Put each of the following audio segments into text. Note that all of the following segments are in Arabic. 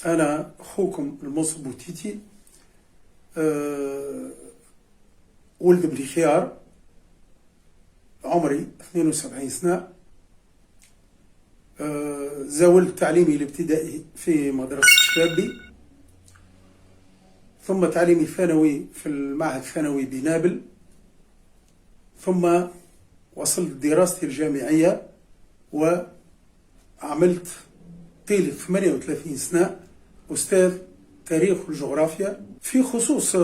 أنا أخوكم المنصف بوتيتي، ولد بني خيار، عمري 72 سنة. زاولت تعليمي الابتدائي في مدرسة الشابي، ثم تعليمي الثانوي في المعهد الثانوي بنابل، ثم وصلت دراستي الجامعية وعملت طيلة 38 سنة أستاذ تاريخ والجغرافيا. في خصوص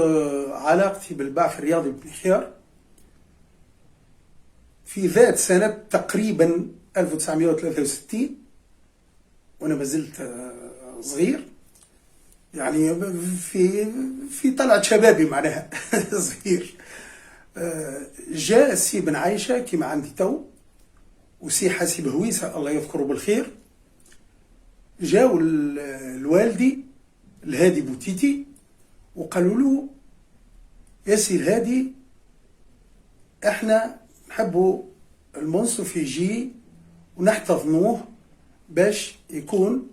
علاقتي بالبعث الرياضي ببني خيار، في ذات سنة تقريبا 1963 وأنا ما زلت صغير، يعني في طلعة شبابي معناها صغير. جاء سي بن عايشة كما عندي تو، وسي حاسب هويسة الله يذكره بالخير، جاءوا الوالدي الهادي بوتيتي وقالوا له: يا سي الهادي، احنا نحبوا المنصف يجي ونحتضنوه باش يكون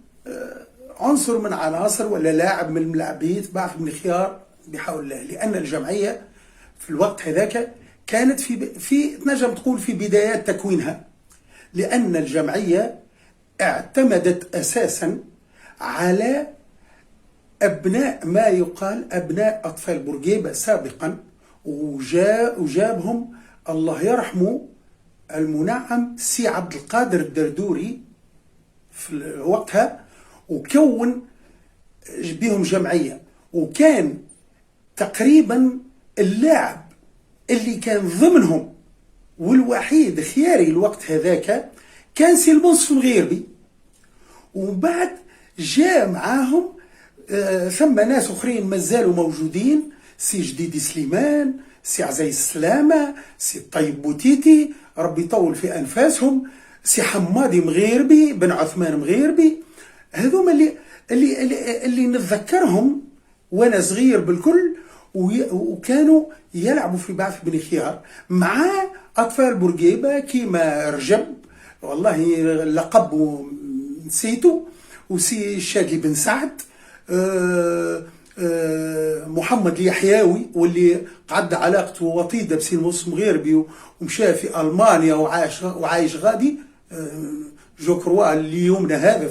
عنصر من عناصر ولا لاعب من الملاعبيت بعث بني خيار بحول الله، لأن الجمعية في الوقت هذاك كانت في تنجم تقول في بدايات تكوينها، لأن الجمعية اعتمدت أساسا على أبناء ما يقال أبناء أطفال بورقيبة سابقا، وجابهم الله يرحمه المنعم سي عبد القادر الدردوري في وقتها، وكون بهم جمعية. وكان تقريبا اللاعب اللي كان ضمنهم والوحيد خياري الوقت هذاك كان سي المنصف الغيربي، وبعد جاء معاهم ثم ناس اخرين مازالوا موجودين، سي جديدي سليمان، سي عزيز السلامة، سي طيب بوتيتي ربي يطول في انفاسهم، سي حمادي مغيربي بن عثمان مغيربي. هذوما اللي نتذكرهم وانا صغير بالكل، وكانوا يلعبوا في بعث بني خيار مع اطفال بورقيبه كيما رجب، والله لقبه نسيته، وسي الشادلي بن سعد، محمد اليحياوي واللي قعد علاقته وطيده بسي المنصف مغيربي ومشى في المانيا وعايش غادي جو كروا ليومنا هذا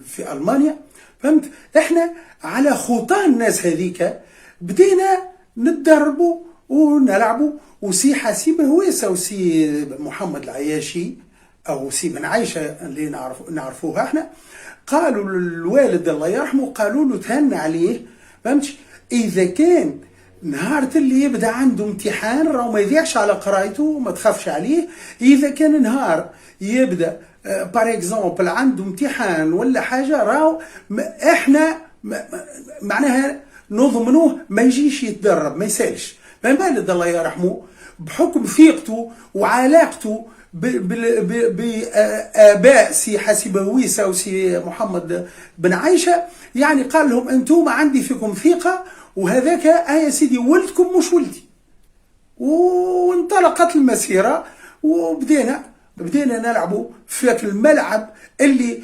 في المانيا. فهمت؟ احنا على خطى الناس هذيك بدينا نتدربوا ونلعبوا. وسي حاسب هويسة وسي محمد العياشي او سي بن عايشة اللي نعرفوها احنا، قالوا للوالد الله يرحمه، قالوا له تهنى عليه، فهمتش؟ اذا كان نهار اللي يبدا عنده امتحان راهو ما يضيعش على قرايته، ما تخافش عليه. اذا كان نهار يبدا بار اكزومبل عنده امتحان ولا حاجه، راهو احنا معناها نضمنوه ما يجيش يتدرب، ما يسالش. فالوالد الله يرحمه بحكم ثقته وعلاقته بآباء سي حاسب هويسة وسي محمد بن عايشة، يعني قال لهم: انتم عندي فيكم ثقة، وهذاك يا سيدي ولدكم مش ولدي. وانطلقت المسيرة وبدينا نلعبوا في الملعب اللي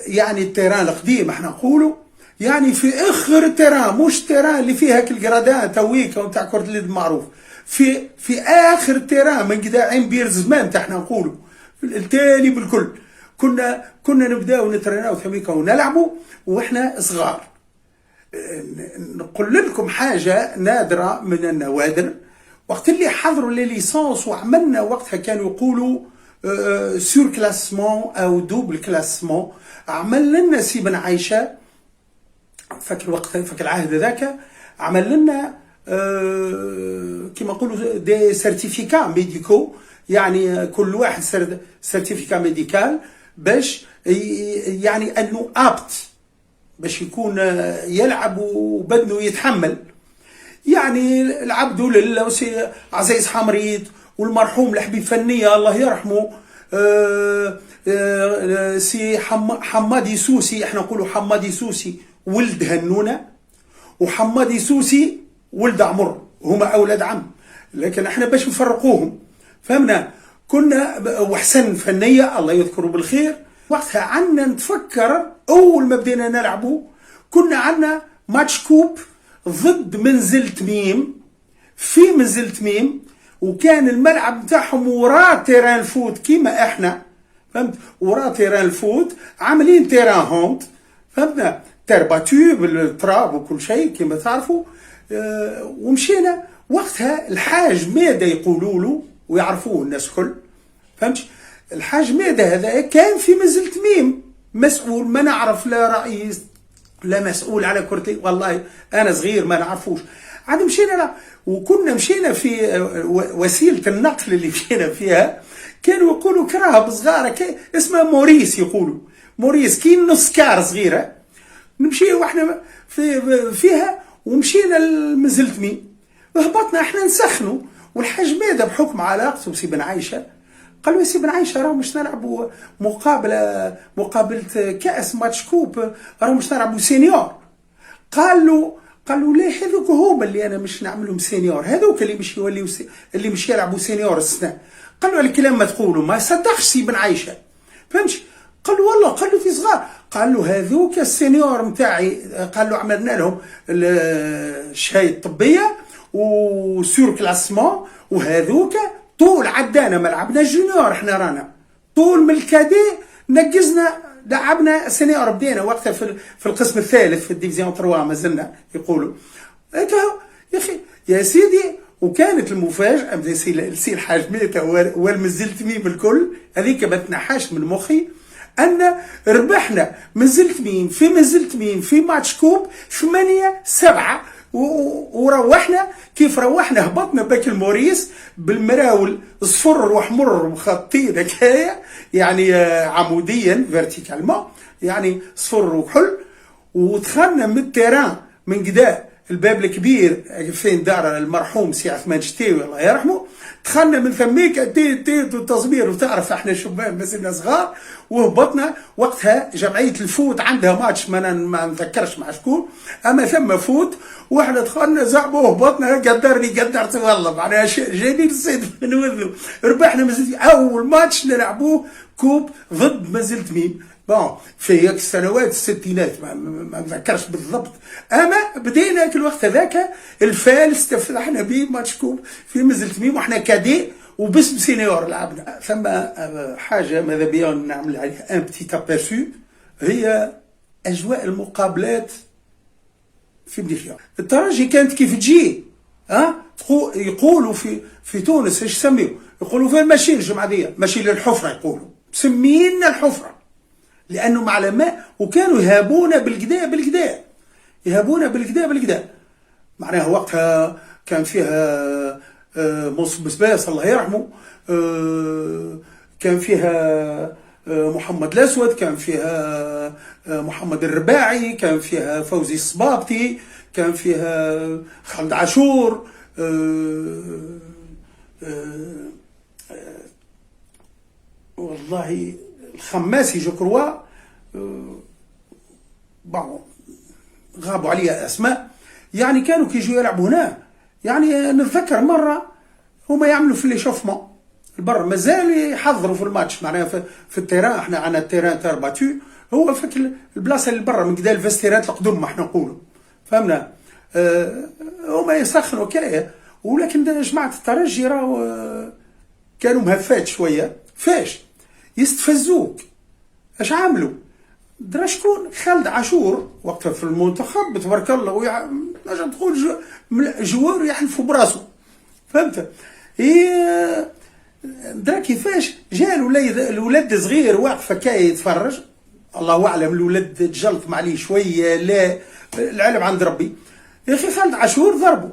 يعني التيران القديم احنا نقولوا، يعني في اخر التيران، مش التيران اللي فيها كالجرادان تويكا وتاع كرة اليد معروف، في اخر التيران من قداعين بير زمان احنا نقولوا التالي بالكل. كنا نبداو نتريناو ثميكا ونلعبوا واحنا صغار. نقول لكم حاجه نادره من النوادر، وقت اللي حضروا لي ليسانس وعملنا وقتها كانوا يقولوا سور كلاسمون او دوبل كلاسمون، عمل لنا سي بن عايشه فاكر العهد ذاك، عمل لنا كما نقولوا دي سيرتيفيكا ميديكو، يعني كل واحد سيرتيفيكا ميديكال باش يعني انه ابت باش يكون يلعب وبدنه يتحمل. يعني العبد لله وسي عزيز حمريت والمرحوم الحبيب فنيه الله يرحمه، سي حمادي سوسي، احنا نقولوا حمادي سوسي ولد هنونه، وحمادي سوسي ولد عمر، هما اولاد عم، لكن احنا باش نفرقوهم فهمنا. كنا وحسن فنيه الله يذكره بالخير، وقتها عنا نتفكر اول ما بدينا نلعبوا كنا عنا ماتش كوب ضد منزل تميم في منزل تميم، وكان الملعب نتاعهم وراه تيران الفوت كيما احنا، فهمت؟ وراه تيران الفوت عاملين تيران هونت، فهمتنا؟ ترباتو بالتراب وكل شيء كيما تعرفوا. ومشينا وقتها الحاج ميدا يقولوا له ويعرفوه الناس الكل، فهمت؟ الحاج ميدا هذا كان في منزل تميم مسؤول، ما نعرف لا رئيس لا مسؤول على كرتي، والله انا صغير ما نعرفوش. عاد مشينا وكنا مشينا في وسيله النقل اللي مشينا فيها كانوا يقولوا كراهب صغار اسمها موريس، يقولوا موريس كي نص كار صغيره، نمشي واحنا فيها ومشينا لمنزل تميم. هبطنا احنا نسخنوا، والحاج ميدا بحكم علاقته بسي بن عايشه قالوا يا سي بن عايشه راهو مش نلعبوا مقابله كاس ماتش كوب، راهو مش نلعبوا سينيور. قالوا ليه هذوك هما اللي انا مش نعملهم سينيور، هذوك اللي مش يوليو اللي مش يلعبوا سينيور السنه. قالوا الكلام ما تقولوا ما صدقش سي بن عايشه، فهمتش؟ قالوا والله، قالوا في صغار، قالوا هذوك السينيور نتاعي، قالوا عملنا لهم الشهاده الطبيه وسور كلاسمون، وهذوك طول عدانا ملعبنا جونيور، احنا رانا طول من الكادي نقزنا لعبنا سينيور، بدينا وقتها في القسم الثالث في الديفيزيون 3 ما زلنا يقولوا يا اخي يا سيدي. وكانت المفاجاه سي الحاج ميتا والمنزل تميم الكل هذيك ما تنحاش من مخي، ان ربحنا منزل تميم في ماتش كوب 8-7، وروحنا كيف روحنا هبطنا باك الموريس بالمراول صفر وحمر وخطين هكايا يعني عموديا فيرتيكالمون، يعني صفر وكحل. ودخلنا من التيران من قداء الباب الكبير فين دار المرحوم سي عثمان شتاوي الله يرحمه، دخلنا من ثميك تيت والتصوير، وتعرف احنا شبان مازلنا صغار. وهبطنا وقتها جمعيه الفوت عندها ماتش ما نذكرش مع شكون، اما ثم فوت واحنا دخلنا زعبوا وهبطنا، قدرت والله معناها جايبين الصيد من وذو. ربحنا منزل اول ماتش نلعبوه كوب ضد منزل تميم في السنوات الستينات، ما نذكرش بالضبط، اما بدينا كل وقت هذاك الفال استفتحنا به ماتش كوب في منزل تميم واحنا كادي وباسم سينيور لعبنا. ثم حاجه ماذا بيا نعمل عليها ان بتيت ابيرسو، هي اجواء المقابلات في بليفيا. الترجي كانت كيف تجي يقولوا في تونس ايش يسميوا، يقولوا فين ماشيين الجمعه دي، ماشي للحفره، يقولوا مسمينا الحفره لانه مع الماء، وكانوا يهابونا بالكدا يهابونا معناها وقتها كان فيها مصب بسباس الله يرحمه، كان فيها محمد الاسود، كان فيها محمد الرباعي، كان فيها فوزي الصبابتي، كان فيها خالد عاشور، والله الخماسي جو كروا، غابوا عليها اسماء، يعني كانوا كيجوا يلعبوا هنا. يعني نتذكر مره هما يعملوا في ليشوفمون البر، مازال يحضروا في الماتش معناها في التيران، احنا عندنا التيران تاع باتو، هو فك البلاصه اللي برا من قدام الفستيرات القدم احنا نقولوا، فهمنا؟ هما يسخنوا كايا، ولكن جماعه الترجي راهو كانوا مهفات شويه، فاش يستفزوك. اش عملوا؟ درا شكون؟ خالد عاشور وقتها في المنتخب تبارك الله، نجم تقول جوار يحلفوا براسو، فهمت؟ درا كيفاش جا الولد صغير واقف هكايا يتفرج، الله اعلم الولد تجلط عليه شويه، لا العلم عند ربي. يا اخي خالد عاشور ضربه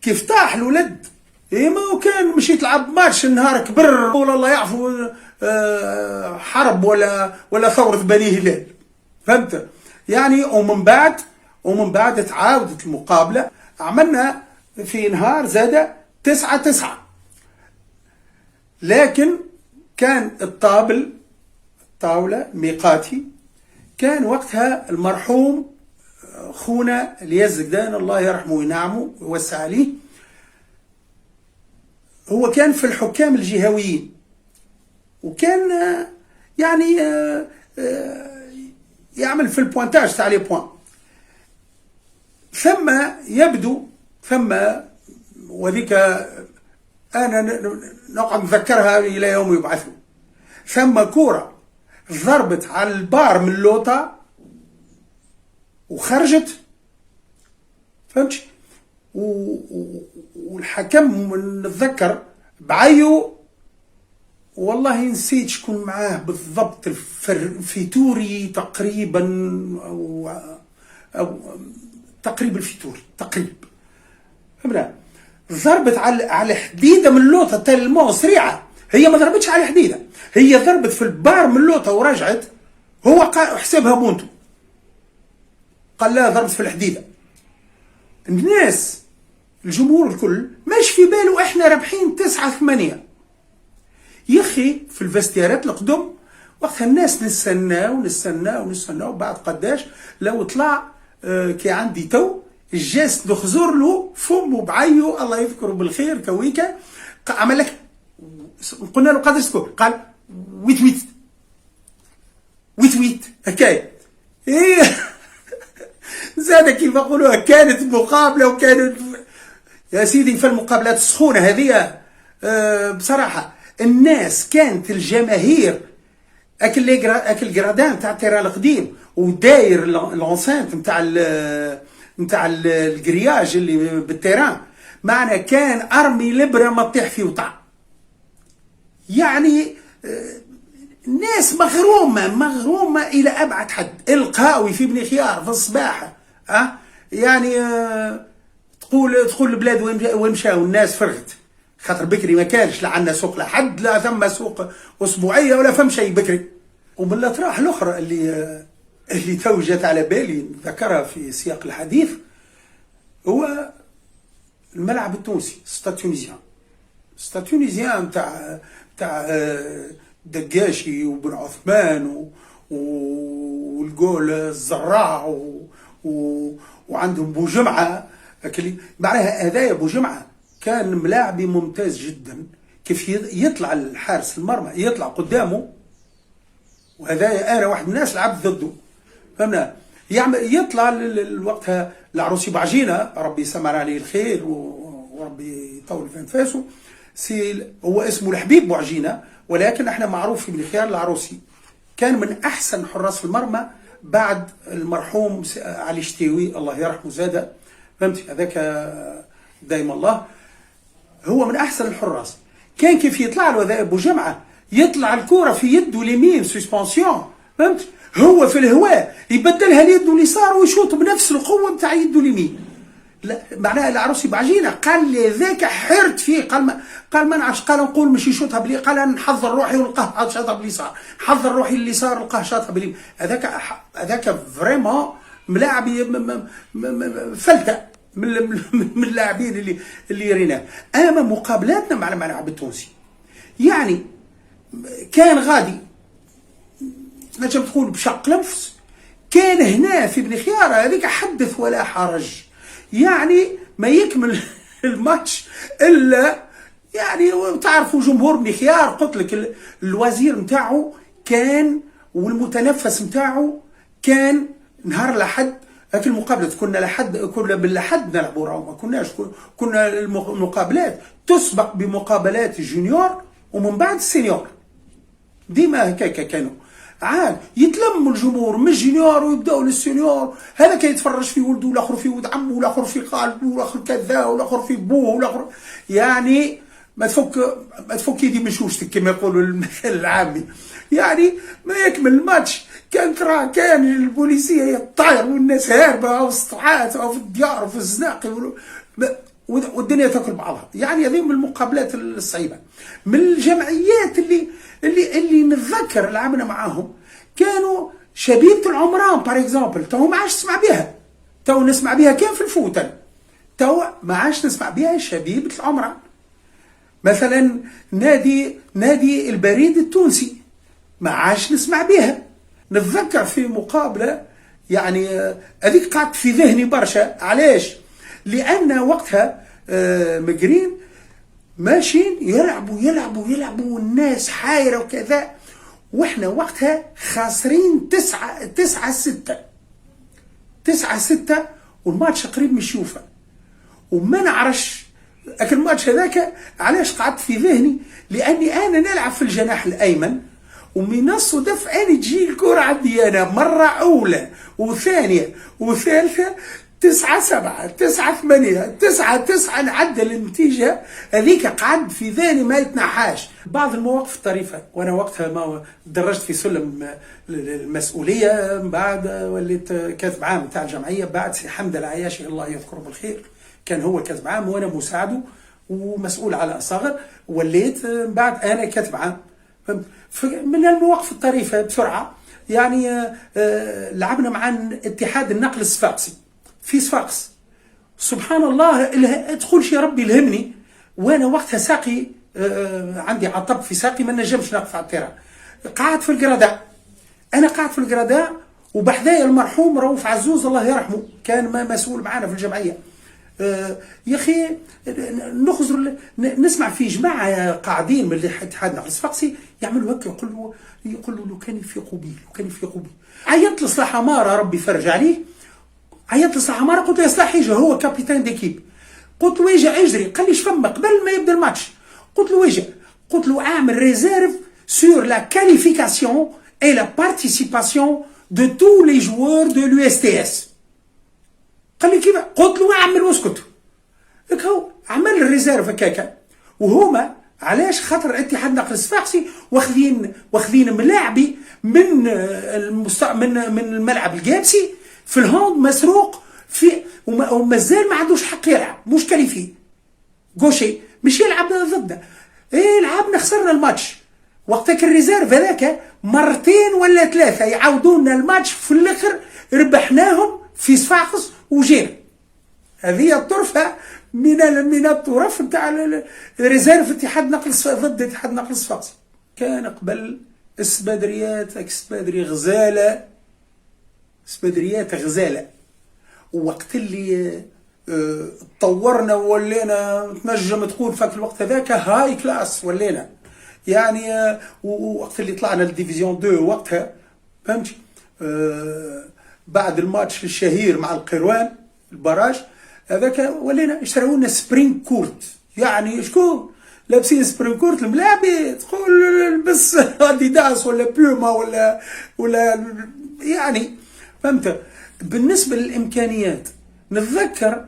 كيف طاح الولد، ما هو كان مشيت تلعب ماتش النهار كبر ولا الله يعفو حرب ولا ثورة بني هلال، فهمت؟ يعني ومن بعد تعاودت المقابلة، عملنا في نهار زاد 9-9، لكن كان الطاولة ميقاتي كان وقتها المرحوم خونا الياس زقدان الله يرحمه وينعمه ويوسع عليه، هو كان في الحكام الجهويين، وكان يعني يعمل في البوانتاج تاع لي بوان. ثم يبدو ثم، وذيك انا نقعد نذكرها الى يوم يبعثون، ثم كوره ضربت على البار من اللوطه وخرجت، فهمتش؟ والحكم نتذكر بعيو، والله نسيت شكون معاه بالضبط، الفيتوري تقريبا أو تقريبا الفيتوري تقريبا، فهمنا؟ ضربت على حديده من اللوطه تالمون سريعه، هي ما ضربتش على حديده، هي ضربت في البار من اللوطه ورجعت، هو حسبها بونتو، قال لا ضربت في الحديده. الناس الجمهور الكل ماش في باله احنا رابحين 9-8. يخي في الفستيارات القدم وقتها الناس نستناو بعد قداش لو طلع كي عندي تو الجاس نخزر له فمه بعيو الله يذكره بالخير كويكا، عمل لك، قلنا له قداش تكون؟ قال ويت ويت ويت ويت هكايا. ايه زاد كيف يقولوها، كانت مقابله وكانت يا سيدي في المقابلات السخونه هذه بصراحه الناس كانت الجماهير اكل جرادان تاع التيران القديم وداير لونسانت نتاع الجرياج اللي بالتيران معنا، كان ارمي لبره ما تطيح في وطع. يعني الناس مغرومه الى ابعد حد. القهاوي في بني خيار في الصباح يعني تقول البلاد وين مشاو الناس فرغت، خاطر بكري ما كانش لا عندنا سوق لحد، لا ثم سوق اسبوعيه ولا فم شيء بكري. ومن الاطراح الاخرى اللي تو جات على بالي ذكرها في سياق الحديث هو الملعب التونسي، ستاد تونيزيان تاع دقاشي وبن عثمان والجول الزراع وعندهم بوجمعه، معناها هذايا بوجمعه كان ملاعبي ممتاز جدا، كيف يطلع الحارس المرمى يطلع قدامه، وهذايا انا واحد من الناس لعبت ضده، فهمنا؟ يطلع وقتها العروسي بعجينه ربي يسمع عليه الخير وربي يطول في انفاسه، هو اسمه الحبيب بوعجينه، ولكن احنا معروف في بن خيار العروسي، كان من احسن حراس المرمى بعد المرحوم علي شتيوي الله يرحمه زاده، فهمت؟ هذاك دايما الله هو من احسن الحراس. كان كيف يطلع له ذا ابو جمعه يطلع الكره في يده اليمين سسبانسيون، فهمت؟ هو في الهواء يبدلها ليده اليسار ويشوط بنفس القوه نتاع يده اليمين. لا معناها العروسي بعجينه قال لي ذاك حرت فيه، قال ما نعرفش، قال نقول مش يشوطها بلي، قال نحضر روحي ونلقاه شاطها باليسار، حضر روحي اليسار نلقاه شاطها باليمين. هذاك فريمون ملاعب فلته من اللاعبين اللي ريناه. اما مقابلاتنا مع الملعب التونسي يعني كان غادي نجم تقول بشق نفس، كان هنا في بن خيار هذيك حدث ولا حرج، يعني ما يكمل الماتش الا يعني تعرفوا جمهور بن خيار، قلت لك الوزير نتاعو كان والمتنفس نتاعو كان نهار الاحد. هاك المقابلات كنا باللحد نلعبوا، راهو ما كناش، كنا المقابلات تسبق بمقابلات الجونيور ومن بعد السينيور، ديما هكاك كانوا عاد يتلموا الجمهور من الجونيور ويبداوا للسينيور، هذا كان يتفرج في ولده والاخر في ولد عمه والاخر في خالته والاخر كذا والاخر في بوه والاخر، يعني ما تفك يدي من شوشتك كما يقولوا المثل العامي. يعني ما يكمل الماتش كان البوليسيه يطير والناس هاربه او السطحات او في الديار وفي الزناقي والدنيا تاكل بعضها. يعني هذه من المقابلات الصعيبه. من الجمعيات اللي نتذكر لعبنا معاهم كانوا شبيبه العمران باغ اكزومبل، تو ما عادش نسمع بها، تو نسمع بها كان في الفوتن، تو ما عادش نسمع بها شبيبه العمران. مثلا نادي البريد التونسي ما عادش نسمع بها. نتذكر في مقابله يعني هذيك قعدت في ذهني برشا، علاش؟ لان وقتها مقرين ماشيين يلعبوا والناس حايره وكذا، واحنا وقتها خاسرين 9-6 9-6، والماتش قريب من الشوفه. وما نعرفش الماتش هذاك علاش قعدت في ذهني، لاني انا نلعب في الجناح الايمن، ومن الصدف اني تجي الكره عندي انا مره اولى وثانيه وثالثه 9-7 9-8 9-9، نعدل النتيجه هذيك قعد في ذهني ما يتنحاش. بعض المواقف الطريفه، وانا وقتها ما درجت في سلم المسؤوليه، من بعد وليت كاتب عام تاع الجمعيه، بعد سي حمد العياشي الله يذكره بالخير كان هو كاتب عام وانا مساعده ومسؤول على اصاغر، وليت بعد انا كاتب عام. من المواقف الطريفه بسرعه، يعني لعبنا مع اتحاد النقل الصفاقسي في صفاقس. سبحان الله ادخلش يا ربي الهمني، وانا وقتها ساقي عندي عطب في ساقي ما نجمش نقف على التيران، قاعد في القرادة. انا قاعد في القرادة وبحذايا المرحوم رؤوف عزوز الله يرحمه كان مسؤول معنا في الجمعيه. يا اخي نخزر نسمع في جماعه قاعدين من الاتحاد النقل الصفاقسي يعملوا هكا، يقول له لو كان يفيقوا بي لو كان يفيقوا بي. عيطت لصلاح عماره ربي يفرج عليه، عيطت لصلاح عماره قلت له يا صلاح يجي، هو كابيتان ديكيب. قلت له يجي اجري، قال لي شفم قبل ما يبدا الماتش. قلت له يجي، قلت له اعمل ريزيرف سور لا كاليفيكاسيون اي لا بارتيسيباسيون دو تو لي جوار دو لو اس تي اس. قال لي كيف؟ قلت له اعمل واسكت. هو عمل الريزيرف هكاكا، وهما علاش خاطر اتحاد النقل الصفاقسي واخذين ملاعبي من من الملعب القابسي في الهوند مسروق في، ومازال ما عندوش حق يلعب، مش كاليفي غوشي مش يلعب ضدنا. ايه لعبنا خسرنا الماتش وقتك. الريزيرف هذاك مرتين ولا ثلاثه يعاودونا الماتش، في الاخر ربحناهم في صفاقس وجينا. هذه الطرفه من الطرف نتاع ريزيرف اتحاد نقل ضد اتحاد نقل الصفاقسي. كان قبل السبادريات السبادري غزاله، سبادريات غزاله، وقت اللي تطورنا ولينا تنجم تقول فاك الوقت هذاك هاي كلاس ولينا يعني. ووقت اللي طلعنا للديفيزيون 2 وقتها فهمتي، بعد الماتش الشهير مع القروان البراج هذاك ولينا اشتروا لنا سبرينغ كورت. يعني شكون لابسين سبرينغ كورت؟ الملاعبي تقول لبس اديداس ولا بيوما ولا يعني فهمت. بالنسبه للامكانيات نتذكر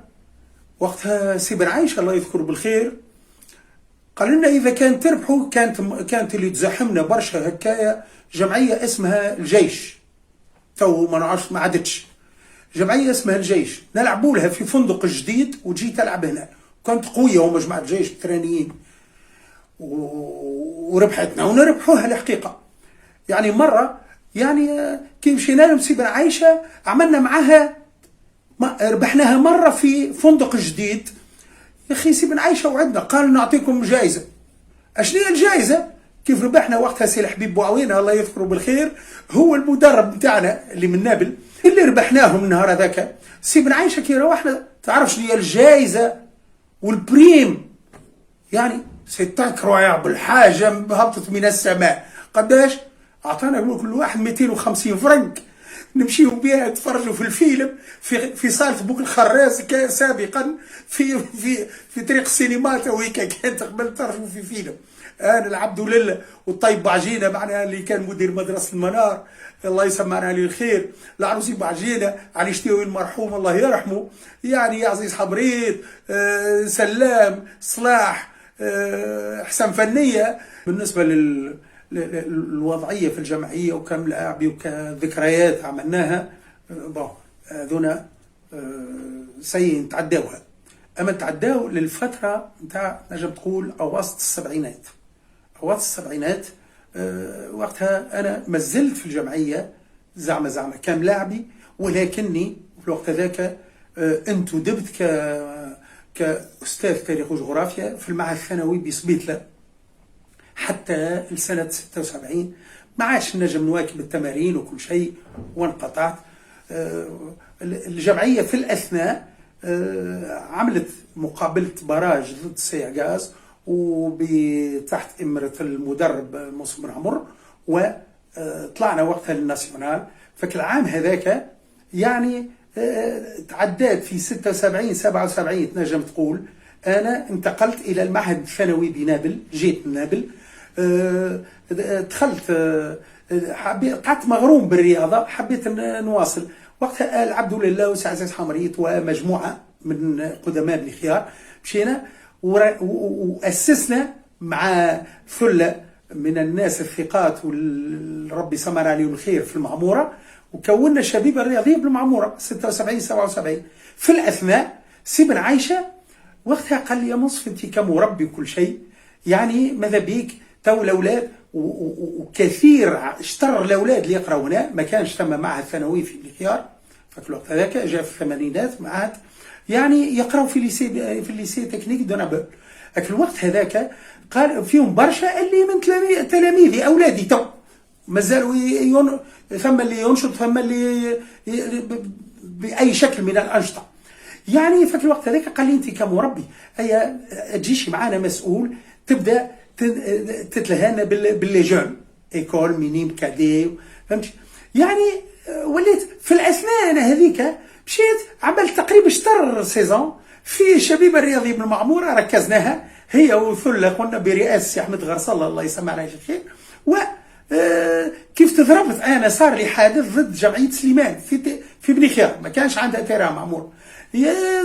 وقتها سي بن عايشه الله يذكره بالخير قال لنا اذا كان تربحوا، كانت اللي تزاحمنا برشا هكايا جمعيه اسمها الجيش، تو ما نعرفش ما عادتش، جمعيه اسمها الجيش نلعبوا لها في فندق جديد وتجي تلعب هنا. كانت قويه ومجموعه الجيش الترانيين وربحتنا ونربحوها الحقيقه. يعني مره يعني كي مشينا لهم سي بن عايشه عملنا معاها ربحناها مره في فندق جديد. يا اخي سي بن عايشه وعدنا قال نعطيكم جائزه. اشنو هي الجائزه؟ كيف ربحنا وقتها سي الحبيب بوعوينه الله يذكره بالخير هو المدرب نتاعنا اللي من نابل اللي ربحناهم النهار هذاك. سي بن عايشه كي روحنا تعرف شنو هي الجائزه والبريم؟ يعني سيت انكرويابل، حاجه هبطت من السماء. قداش؟ اعطانا كل واحد 250 فرنك نمشيو بها نتفرجوا في الفيلم في صالة بوك الخراز سابقا في طريق السينمات وهيك كانت قبل ترجموا في فيلم. انا العبد لله والطيب بعجينه معناها اللي كان مدير مدرسه المنار الله يسمعنا عليه الخير، العروسي بعجينه علي شتاوي المرحوم الله يرحمه، يعني عزيز حبريت سلام صلاح حسن فنيه. بالنسبه الوضعيه في الجمعيه وكم لاعبي وكذكريات عملناها هذونا سي نتعداوها. اما نتعداو للفتره نتاع نجم تقول اواسط السبعينات. اواسط السبعينات وقتها انا ما زلت في الجمعيه زعما كام لاعبي، ولكني في الوقت ذاك انتدبت كاستاذ تاريخ وجغرافيا في المعهد الثانوي بسبيتله حتى لسنة 76. ما عادش نجم نواكب التمارين وكل شيء وانقطعت. الجمعية في الأثناء عملت مقابلة براج ضد سيغاز وتحت إمرة المدرب موسى بن عمر، طلعنا وقتها للناسيونال. فك العام هذاك يعني تعدات في 76 77 تنجم تقول. انا انتقلت الى المعهد الثانوي بنابل، جيت من نابل. دخلت، قعدت مغروم بالرياضه، حبيت نواصل. وقتها آل عبد الله وسعزاز حمريت ومجموعه من قدماء بن خيار مشينا واسسنا مع ثله من الناس الثقات والرب سمر عليهم الخير في المعموره، وكونا الشبيبه الرياضيه بالمعموره 76 77. في الاثناء سي بن عايشه وقتها قال لي: يا منصف انت كمربي كل شيء، يعني ماذا بيك تو الاولاد، وكثير اشتر الاولاد اللي يقراوا هنا، ما كانش ثم معهد ثانوي في بن خيار في الوقت هذاك، جاء في الثمانينات معهد يعني يقراوا في الليسي تكنيك دو نابل. في الوقت هذاك قال فيهم برشا اللي من تلاميذي اولادي تو مازالوا ثم اللي ينشط، ثم اللي باي شكل من الانشطه. يعني في الوقت هذاك قال لي: انت كمربي تجيش معانا مسؤول، تبدا تتلهانا باللي جون ايكول مينيم كادي، فهمت؟ يعني وليت في الاثناء انا هذيك مشيت عملت تقريبا شطر سيزون في الشبيبه الرياضيه بالمعموره، ركزناها هي وثله قلنا برئاسه احمد غرصله الله يسمع عليه الخير. و كيف تضربت انا، صار لي حادث ضد جمعيه سليمان في بن خيار، ما كانش عندها تيران معمور،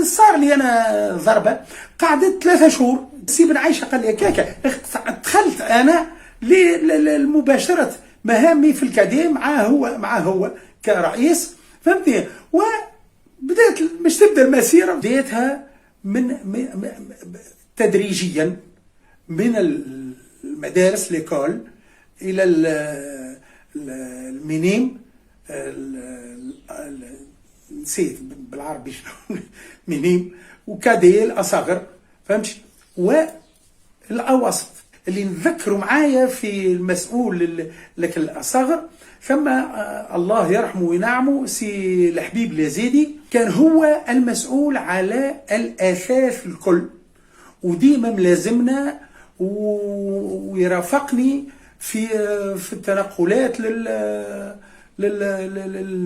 صار لي انا ضربه، قعدت 3 شهور. سي بن عايشه قال لي: كاكا دخلت انا لمباشره مهامي في الكاديم معاه هو كرئيس، فهمتني؟ وبدات مش تبدا المسيره، بديتها من تدريجيا من المدارس ليكول الى المينيم، نسيت بالعربي شنو مينيم، وكادي الاصغر، فهمت؟ والاوسط اللي نذكروا معايا في المسؤول لك الاصغر، ثم الله يرحمه وينعمه سي الحبيب اليزيدي، كان هو المسؤول على الاثاث الكل، وديما ملازمنا ويرافقني في التنقلات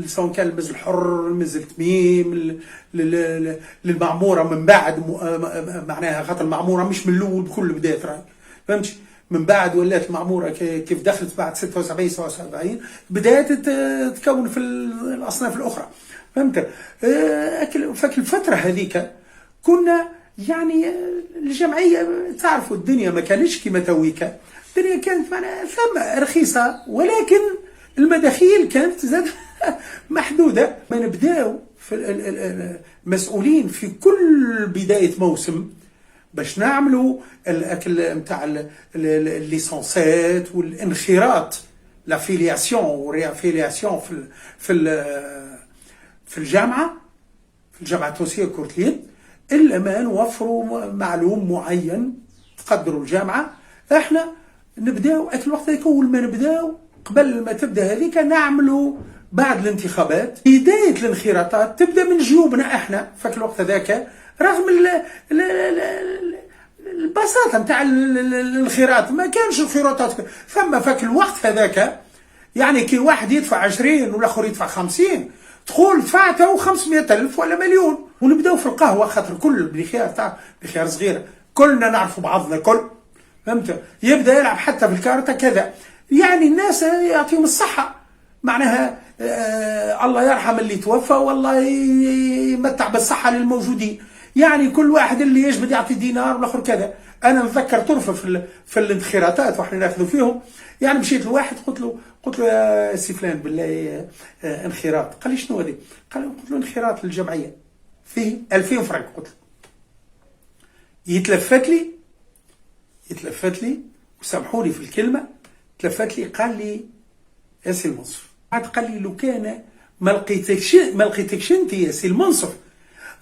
سواء كان المنزل الحر، المنزل التميم، للمعموره من بعد، معناها خاطر المعموره مش من الاول بكل بدايه راي، فهمتش؟ من بعد ولات المعموره كيف دخلت بعد 76 77 بدات تتكون في الاصناف الاخرى، فهمت؟ فك الفتره هذيك كنا يعني الجمعيه، تعرفوا الدنيا ما كانتش كيما تويكا، الدنيا كانت معناها ثم رخيصه، ولكن المداخيل كانت زاد محدوده. ما نبداو في المسؤولين في كل بدايه موسم باش نعملوا الاكل نتاع الليسونسات والانخراط، لافيلياسيون وريافيلياسيون في الجامعه التونسيه كرة اليد، الا ما نوفروا معلوم معين تقدروا الجامعه. احنا نبداو في الوقت هذاك، اول ما نبداو قبل ما تبدا هذيك نعملوا بعد الانتخابات بدايه الانخراطات تبدا من جيوبنا احنا. فك الوقت هذاك رغم البساطه نتاع الانخراط، ما كانش انخراطات ثم. فك الوقت هذاك يعني كي واحد يدفع 20 والاخر يدفع 50، تقول دفعته 500,000 ولا مليون. ونبداو في القهوه، خاطر كل بخيار تاع بخيار صغيره كلنا نعرفوا بعضنا الكل، فهمت؟ يبدا يلعب حتى في الكارته كذا، يعني الناس يعطيهم الصحه، معناها الله يرحم اللي توفى والله يمتع بالصحه للموجودين، يعني كل واحد اللي يجبد يعطي دينار والاخر كذا. انا نتذكر طرفه في الانخراطات واحنا ناخذوا فيهم، يعني مشيت لواحد قلت له يا سي فلان بالله انخراط، قال لي شنو هذه؟ قلت له انخراط للجمعيه فيه 2000 فرنك. قلت له يتلفت لي وسامحوني في الكلمه، تلفت لي قال لي: يا سي المنصف، عاد قال لي: لو كان ما لقيتكش انت يا سي المنصف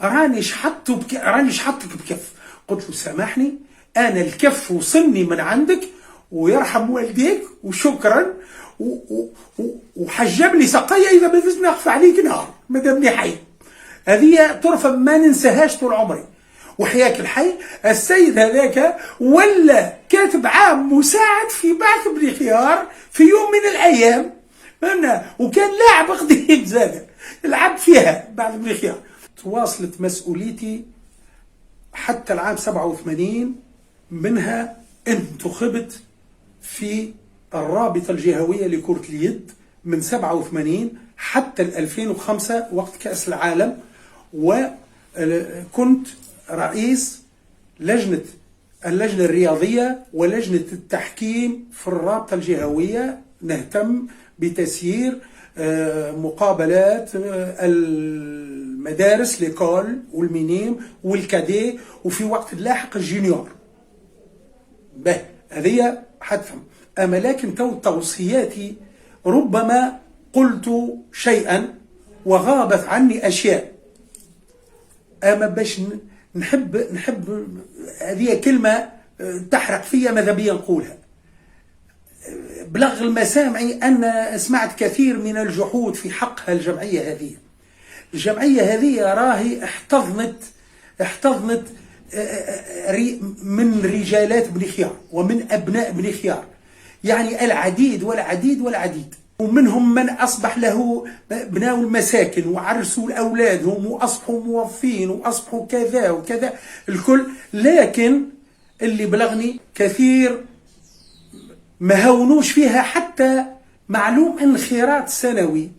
راني شحطك بكف. قلت له: سامحني، انا الكف وصلني من عندك ويرحم والديك وشكرا، وحجب لي سقايا اذا ما فزت نخف عليك نهار ما دامني حي. هذه طرفه ما ننساهاش طول عمري. وحياك الحي السيد هذاك ولا كاتب عام مساعد في بعث بن خيار في يوم من الايام، فهمنا؟ وكان لاعب قديم زاد لعب فيها بعد بن خيار. تواصلت مسؤوليتي حتى العام 87، منها انتخبت في الرابطة الجهوية لكرة اليد من 87 حتى 2005 وقت كأس العالم، وكنت رئيس اللجنة الرياضية ولجنة التحكيم في الرابطة الجهوية، نهتم بتسيير مقابلات المدارس ليكول والمينيم والكادي، وفي وقت لاحق الجونيور. به هذه حتفهم. أما لكن توصياتي ربما قلت شيئا وغابت عني أشياء. أما باش نحب هذه كلمة تحرق فيا ماذا بيا نقولها. بلغ المسامع أن سمعت كثير من الجحود في حقها الجمعية هذه. الجمعية هذه راهي احتضنت من رجالات بن خيار ومن أبناء بن خيار، يعني العديد والعديد والعديد، ومنهم من أصبح له بناوا المساكن وعرسوا أولادهم وأصبحوا موظفين وأصبحوا كذا وكذا الكل. لكن اللي بلغني كثير ما هونوش فيها، حتى معلوم انخراط سنوي.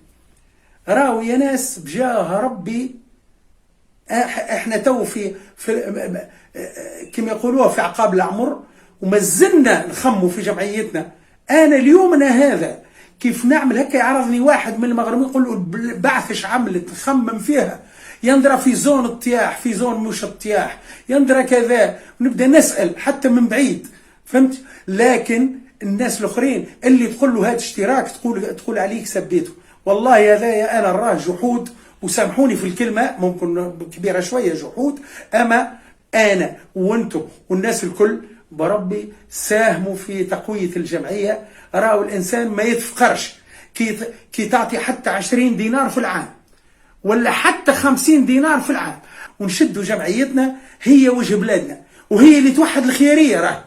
راهو يا ناس بجاه ربي احنا تو في كما يقولوها في عقاب العمر، وما زلنا نخموا في جمعيتنا. انا اليوم هذا كيف نعمل هكا يعرضني واحد من المغربين يقول له بعثش عملت نخمم فيها، يندرى في زون الطياح في زون مش الطياح، يندرى كذا، ونبدا نسال حتى من بعيد، فهمت؟ لكن الناس الاخرين اللي تقول له هذا اشتراك تقول عليك سبيته. والله هذا انا نراه جحود، وسامحوني في الكلمه ممكن كبيره شويه جحود، اما انا وانتم والناس الكل بربي ساهموا في تقويه الجمعيه. راهو الانسان ما يتفقرش كي تعطي حتى 20 دينار في العام ولا حتى 50 دينار في العام، ونشدوا جمعيتنا هي وجه بلادنا، وهي اللي توحد الخيريه. راه